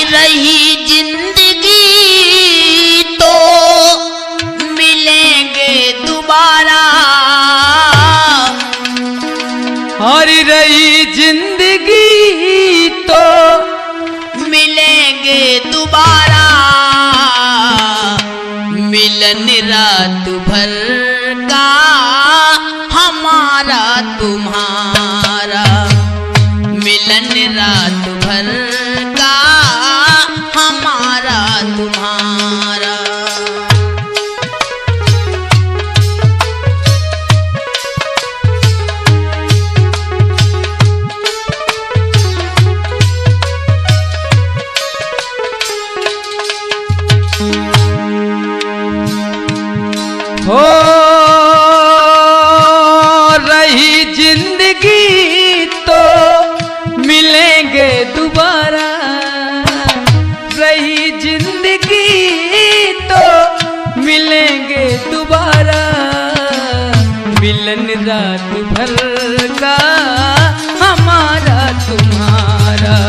रही जिंदगी तो मिलेंगे दोबारा, हरी रही जिंदगी तो मिलेंगे दोबारा, मिलन रात भर का हमारा तुम्हारा, मिलन रात भर का हमारा तुम्हारा। हो रही जिंदगी तो मिलेंगे दोबारा, रही जिंदगी तो मिलेंगे दोबारा, मिलन रात भर का हमारा तुम्हारा।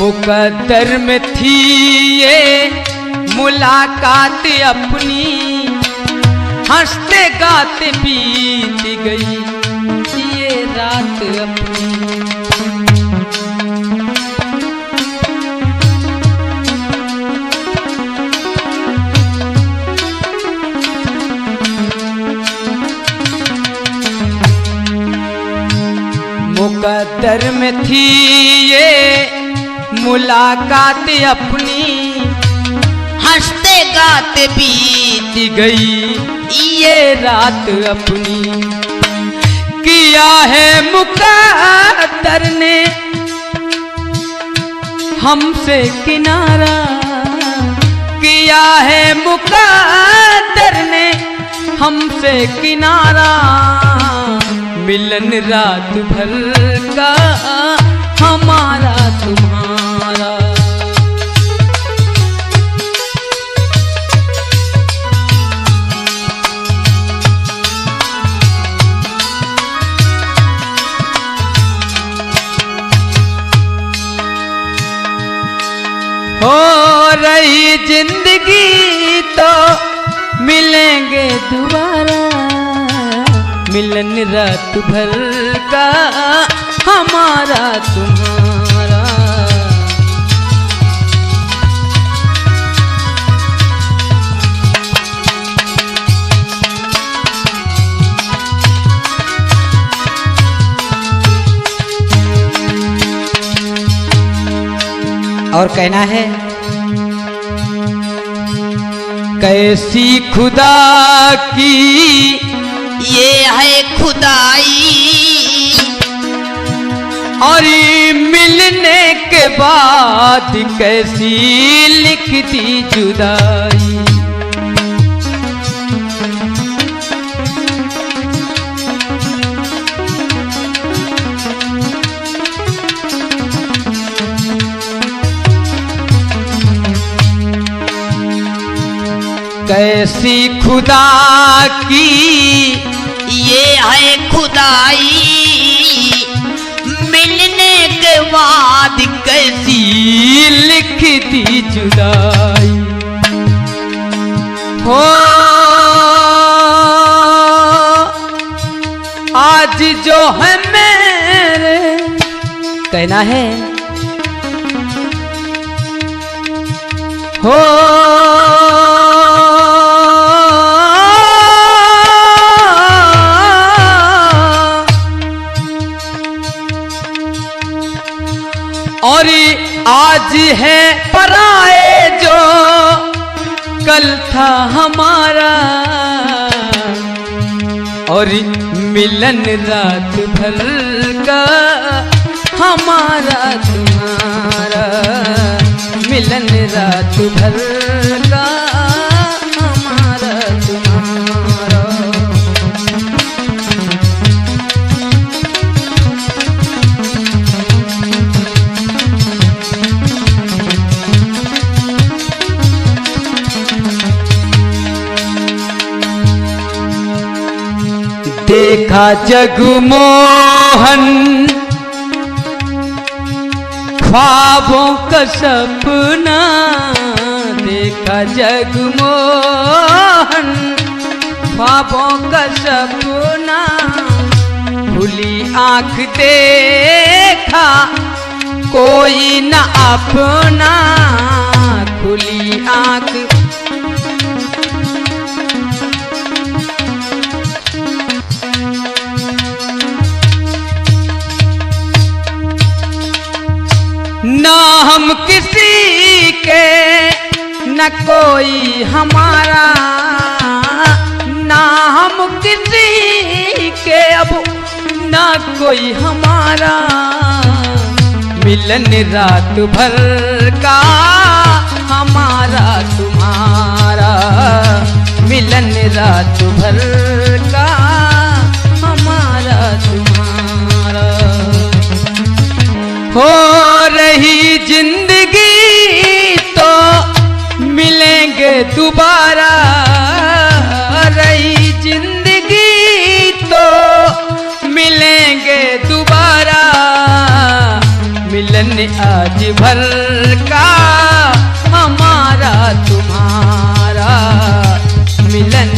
मुकद्दर में थी ये मुलाकात अपनी, हंसते गाते बीत गई ये रात अपनी। मुकद्दर में थी ये मुलाकात अपनी, हंसते गाते बीत गई ये रात अपनी। किया है मुकद्दर ने हमसे किनारा, किया है मुकद्दर ने हमसे किनारा, मिलन रात भर का हमारा तुम्हारा। हो रही जिंदगी तो मिलेंगे दोबारा, मिलन रात भर का हमारा तुम्हारा। और कहना है, कैसी खुदा की ये है खुदाई, और मिलने के बाद कैसी लिखती जुदाई। कैसी खुदा की ये है खुदाई, मिलने के बाद कैसी लिखती जुदाई। हो आज जो है मेरे, कहना है हो और आज है पराए जो कल था हमारा, और मिलन रात भर का हमारा तुम्हारा, मिलन रात भर का हमारा तुम्हारा। जगमोहन ख्वाबों का सपना, देखा जगमोहन ख्वाबों का सपना, खुली आंख देखा कोई न अपना, खुली आंख ना हम किसी के न कोई हमारा, ना हम किसी के अब ना कोई हमारा, मिलन रात भर का हमारा तुम्हारा, मिलन रात भर का हमारा तुम्हारा। हो रही जिंदगी तो मिलेंगे दोबारा, रही जिंदगी तो मिलेंगे दोबारा, मिलन आज भर का हमारा तुम्हारा, मिलन